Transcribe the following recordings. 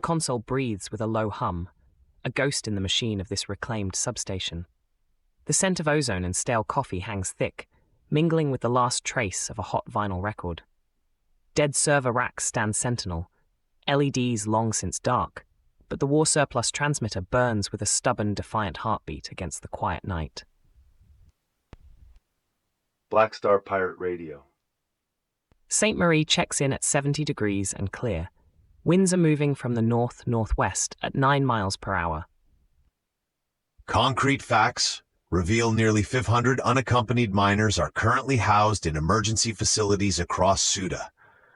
console breathes with a low hum, a ghost in the machine of this reclaimed substation. The scent of ozone and stale coffee hangs thick, mingling with the last trace of a hot vinyl record. Dead server racks stand sentinel, LEDs long since dark, but the war surplus transmitter burns with a stubborn, defiant heartbeat against the quiet night. Black Star Pirate Radio. St. Marie checks in at 70 degrees and clear. Winds are moving from the north-northwest at 9 miles per hour. Concrete facts reveal nearly 500 unaccompanied minors are currently housed in emergency facilities across Ceuta,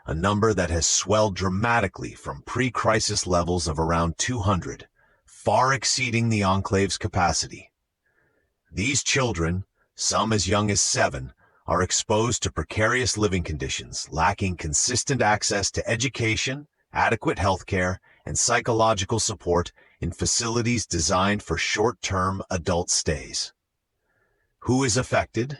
a number that has swelled dramatically from pre-crisis levels of around 200, far exceeding the enclave's capacity. These children, some as young as 7, are exposed to precarious living conditions, lacking consistent access to education, adequate health care, and psychological support in facilities designed for short-term adult stays. Who is affected?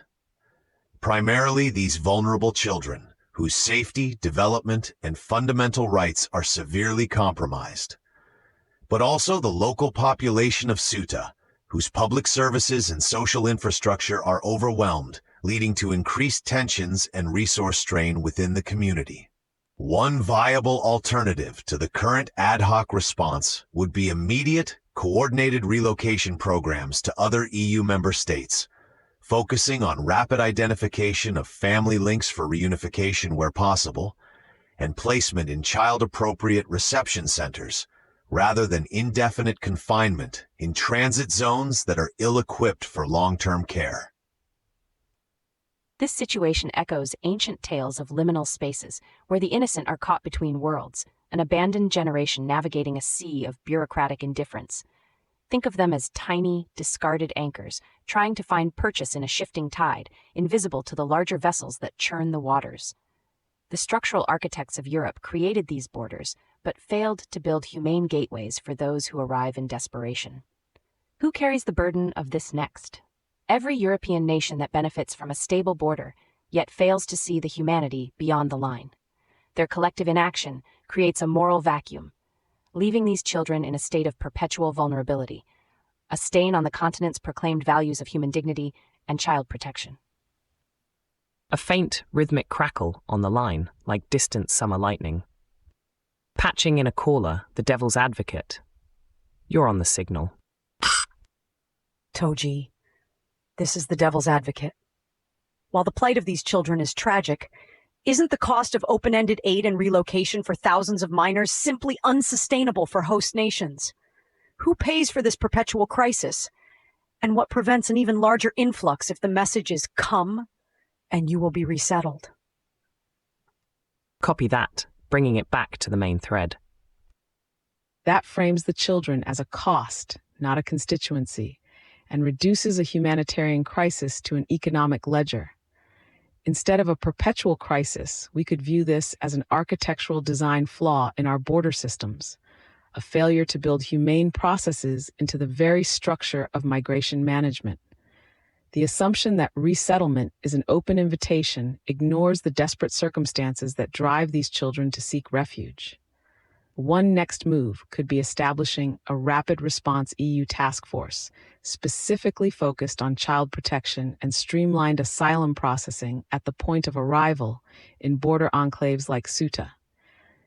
Primarily these vulnerable children, whose safety, development, and fundamental rights are severely compromised. But also the local population of Ceuta, whose public services and social infrastructure are overwhelmed, leading to increased tensions and resource strain within the community. One viable alternative to the current ad hoc response would be immediate, coordinated relocation programs to other EU member states, focusing on rapid identification of family links for reunification where possible, and placement in child-appropriate reception centers, rather than indefinite confinement in transit zones that are ill-equipped for long-term care. This situation echoes ancient tales of liminal spaces, where the innocent are caught between worlds, an abandoned generation navigating a sea of bureaucratic indifference. Think of them as tiny, discarded anchors, trying to find purchase in a shifting tide, invisible to the larger vessels that churn the waters. The structural architects of Europe created these borders, but failed to build humane gateways for those who arrive in desperation. Who carries the burden of this next? Every European nation that benefits from a stable border, yet fails to see the humanity beyond the line. Their collective inaction creates a moral vacuum, leaving these children in a state of perpetual vulnerability, a stain on the continent's proclaimed values of human dignity and child protection. A faint, rhythmic crackle on the line, like distant summer lightning. Patching in a caller, the devil's advocate. You're on the signal. Togee, this is the devil's advocate. While the plight of these children is tragic, isn't the cost of open-ended aid and relocation for thousands of minors simply unsustainable for host nations? Who pays for this perpetual crisis? And what prevents an even larger influx if the message is come and you will be resettled? Copy that, bringing it back to the main thread. That frames the children as a cost, not a constituency, and reduces a humanitarian crisis to an economic ledger. Instead of a perpetual crisis, we could view this as an architectural design flaw in our border systems, a failure to build humane processes into the very structure of migration management. The assumption that resettlement is an open invitation ignores the desperate circumstances that drive these children to seek refuge. One next move could be establishing a rapid response EU task force, specifically focused on child protection and streamlined asylum processing at the point of arrival in border enclaves like Ceuta.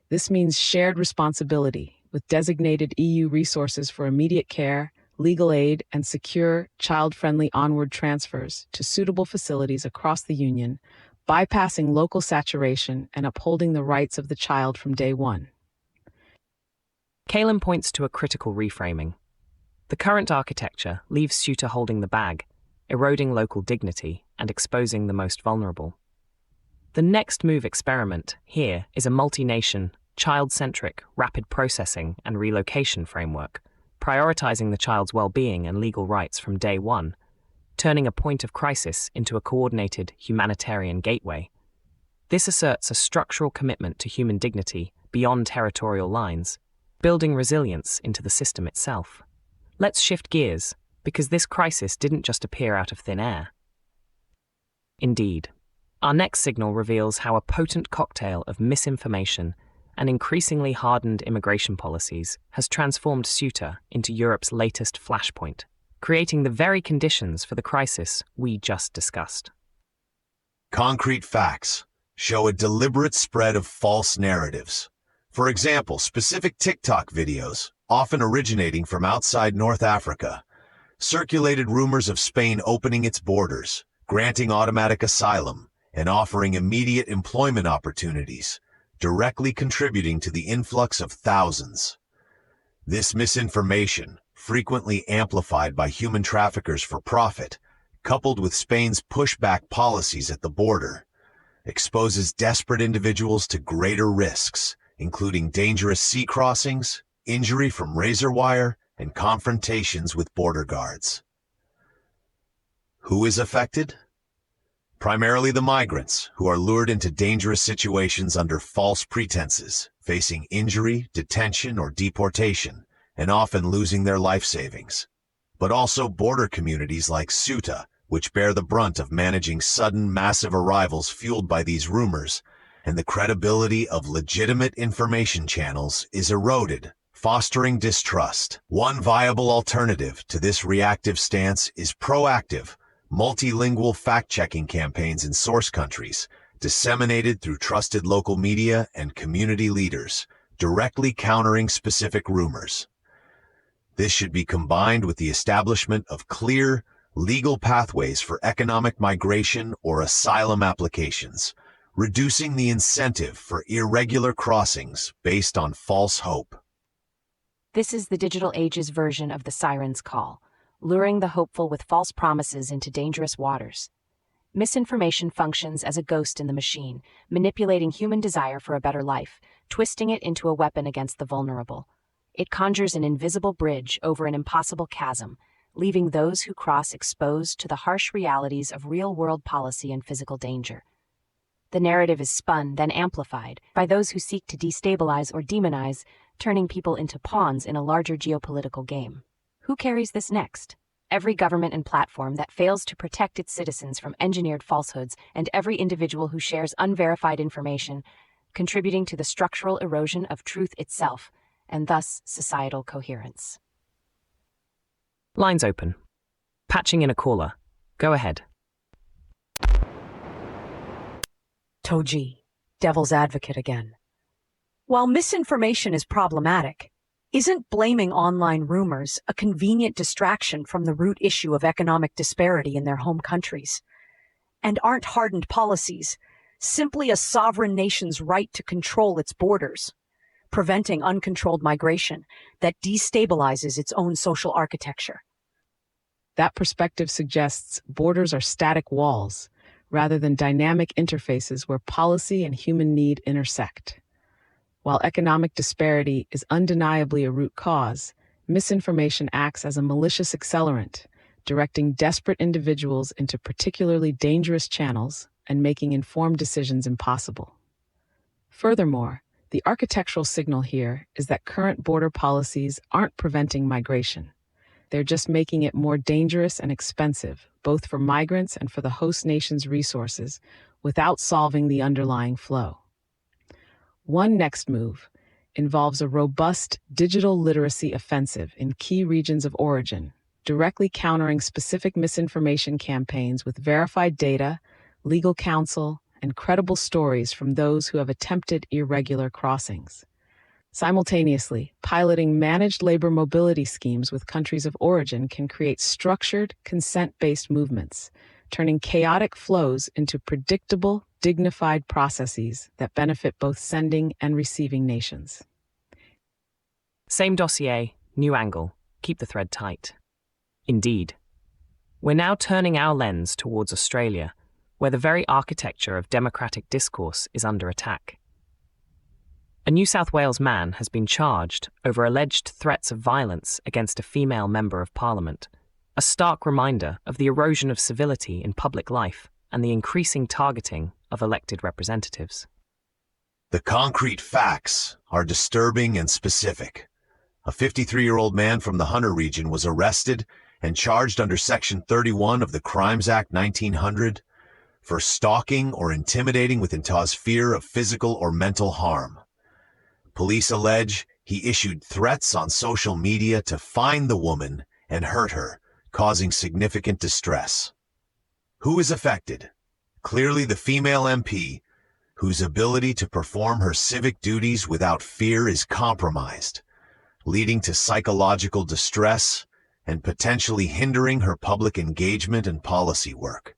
This means shared responsibility, with designated EU resources for immediate care, legal aid, and secure, child-friendly onward transfers to suitable facilities across the Union, bypassing local saturation and upholding the rights of the child from day one. Kalin points to a critical reframing. The current architecture leaves Ceuta holding the bag, eroding local dignity and exposing the most vulnerable. The next move experiment here is a multi-nation, child-centric, rapid processing and relocation framework, prioritizing the child's well-being and legal rights from day one, turning a point of crisis into a coordinated humanitarian gateway. This asserts a structural commitment to human dignity beyond territorial lines, building resilience into the system itself. Let's shift gears, because this crisis didn't just appear out of thin air. Indeed, our next signal reveals how a potent cocktail of misinformation, and increasingly hardened immigration policies has transformed Ceuta into Europe's latest flashpoint, creating the very conditions for the crisis we just discussed. Concrete facts show a deliberate spread of false narratives. For example, specific TikTok videos, often originating from outside North Africa, circulated rumors of Spain opening its borders, granting automatic asylum, and offering immediate employment opportunities, directly contributing to the influx of thousands. This misinformation, frequently amplified by human traffickers for profit, coupled with Spain's pushback policies at the border, exposes desperate individuals to greater risks, including dangerous sea crossings, injury from razor wire, and confrontations with border guards. Who is affected? Primarily the migrants, who are lured into dangerous situations under false pretenses, facing injury, detention, or deportation, and often losing their life savings. But also border communities like Ceuta, which bear the brunt of managing sudden, massive arrivals fueled by these rumors, and the credibility of legitimate information channels is eroded, fostering distrust. One viable alternative to this reactive stance is proactive, multilingual fact-checking campaigns in source countries, disseminated through trusted local media and community leaders, directly countering specific rumors. This should be combined with the establishment of clear, legal pathways for economic migration or asylum applications, reducing the incentive for irregular crossings based on false hope. This is the digital age's version of the siren's call, luring the hopeful with false promises into dangerous waters. Misinformation functions as a ghost in the machine, manipulating human desire for a better life, twisting it into a weapon against the vulnerable. It conjures an invisible bridge over an impossible chasm, leaving those who cross exposed to the harsh realities of real-world policy and physical danger. The narrative is spun, then amplified, by those who seek to destabilize or demonize, turning people into pawns in a larger geopolitical game. Who carries this next? Every government and platform that fails to protect its citizens from engineered falsehoods, and every individual who shares unverified information, contributing to the structural erosion of truth itself, and thus societal coherence. Lines open. Patching in a caller. Go ahead. Togee, devil's advocate again. While misinformation is problematic, isn't blaming online rumors a convenient distraction from the root issue of economic disparity in their home countries? And aren't hardened policies simply a sovereign nation's right to control its borders, preventing uncontrolled migration that destabilizes its own social architecture? That perspective suggests borders are static walls, rather than dynamic interfaces where policy and human need intersect. While economic disparity is undeniably a root cause, misinformation acts as a malicious accelerant, directing desperate individuals into particularly dangerous channels and making informed decisions impossible. Furthermore, the architectural signal here is that current border policies aren't preventing migration. They're just making it more dangerous and expensive, both for migrants and for the host nation's resources, without solving the underlying flow. One next move involves a robust digital literacy offensive in key regions of origin, directly countering specific misinformation campaigns with verified data, legal counsel, and credible stories from those who have attempted irregular crossings. Simultaneously, piloting managed labor mobility schemes with countries of origin can create structured, consent-based movements, turning chaotic flows into predictable, dignified processes that benefit both sending and receiving nations. Same dossier, new angle. Keep the thread tight. Indeed. We're now turning our lens towards Australia, where the very architecture of democratic discourse is under attack. A New South Wales man has been charged over alleged threats of violence against a female member of Parliament, a stark reminder of the erosion of civility in public life and the increasing targeting of elected representatives. The concrete facts are disturbing and specific. A 53-year-old man from the Hunter region was arrested and charged under Section 31 of the Crimes Act 1900 for stalking or intimidating with intent fear of physical or mental harm. Police allege he issued threats on social media to find the woman and hurt her, causing significant distress. Who is affected? Clearly the female MP, whose ability to perform her civic duties without fear is compromised, leading to psychological distress and potentially hindering her public engagement and policy work.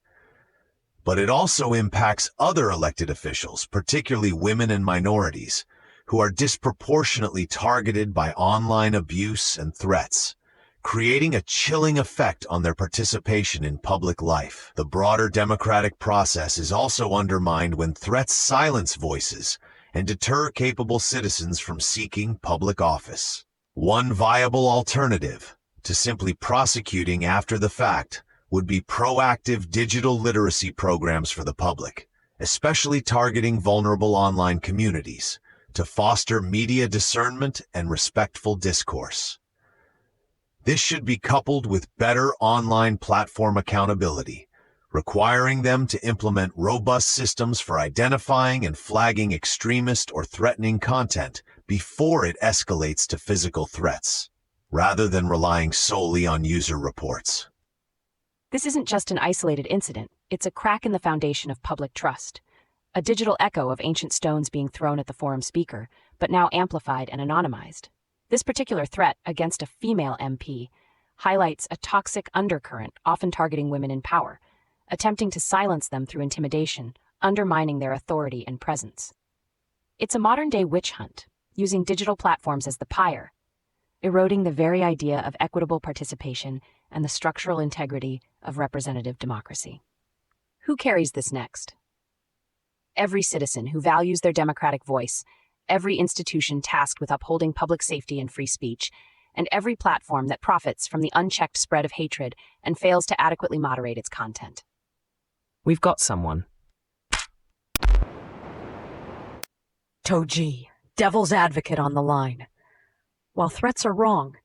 But it also impacts other elected officials, particularly women and minorities, who are disproportionately targeted by online abuse and threats, creating a chilling effect on their participation in public life. The broader democratic process is also undermined when threats silence voices and deter capable citizens from seeking public office. One viable alternative to simply prosecuting after the fact would be proactive digital literacy programs for the public, especially targeting vulnerable online communities, to foster media discernment and respectful discourse. This should be coupled with better online platform accountability, requiring them to implement robust systems for identifying and flagging extremist or threatening content before it escalates to physical threats, rather than relying solely on user reports. This isn't just an isolated incident, it's a crack in the foundation of public trust. A digital echo of ancient stones being thrown at the forum speaker, but now amplified and anonymized. This particular threat against a female MP highlights a toxic undercurrent often targeting women in power, attempting to silence them through intimidation, undermining their authority and presence. It's a modern-day witch hunt, using digital platforms as the pyre, eroding the very idea of equitable participation and the structural integrity of representative democracy. Who carries this next? Every citizen who values their democratic voice, every institution tasked with upholding public safety and free speech, and every platform that profits from the unchecked spread of hatred and fails to adequately moderate its content. We've got someone. Togee, devil's advocate on the line. While threats are wrong,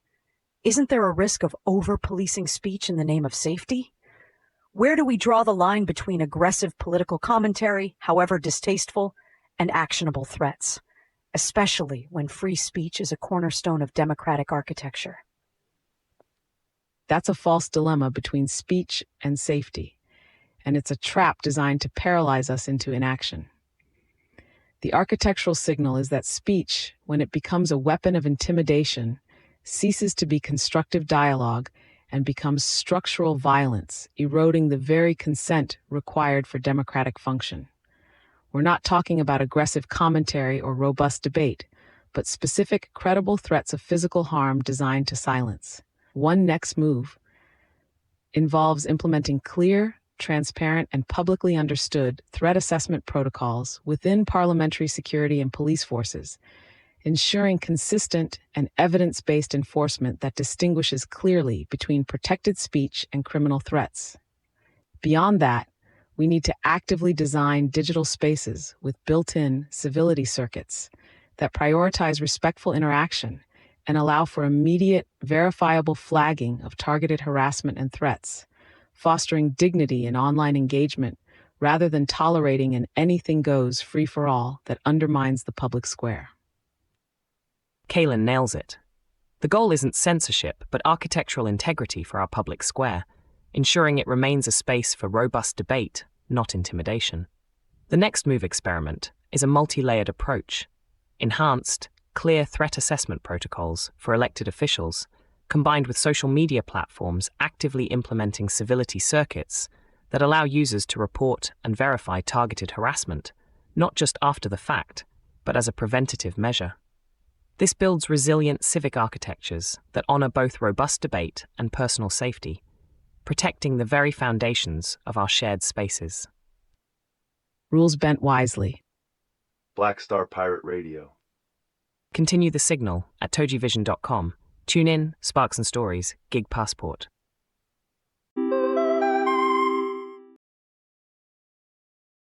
isn't there a risk of over-policing speech in the name of safety? Where do we draw the line between aggressive political commentary, however distasteful, and actionable threats, especially when free speech is a cornerstone of democratic architecture? That's a false dilemma between speech and safety, and it's a trap designed to paralyze us into inaction. The architectural signal is that speech, when it becomes a weapon of intimidation, ceases to be constructive dialogue and becomes structural violence, eroding the very consent required for democratic function. We're not talking about aggressive commentary or robust debate, but specific, credible threats of physical harm designed to silence. One next move involves implementing clear, transparent, and publicly understood threat assessment protocols within parliamentary security and police forces, ensuring consistent and evidence-based enforcement that distinguishes clearly between protected speech and criminal threats. Beyond that, we need to actively design digital spaces with built-in civility circuits that prioritize respectful interaction and allow for immediate, verifiable flagging of targeted harassment and threats, fostering dignity in online engagement rather than tolerating an anything-goes free-for-all that undermines the public square. Kaylin nails it. The goal isn't censorship, but architectural integrity for our public square, ensuring it remains a space for robust debate, not intimidation. The next move experiment is a multi-layered approach. Enhanced, clear threat assessment protocols for elected officials, combined with social media platforms actively implementing civility circuits that allow users to report and verify targeted harassment, not just after the fact, but as a preventative measure. This builds resilient civic architectures that honor both robust debate and personal safety, protecting the very foundations of our shared spaces. Rules bent wisely. Black Star Pirate Radio. Continue the signal at TogeeVision.com. Tune in, Sparks and Stories, Gig Passport.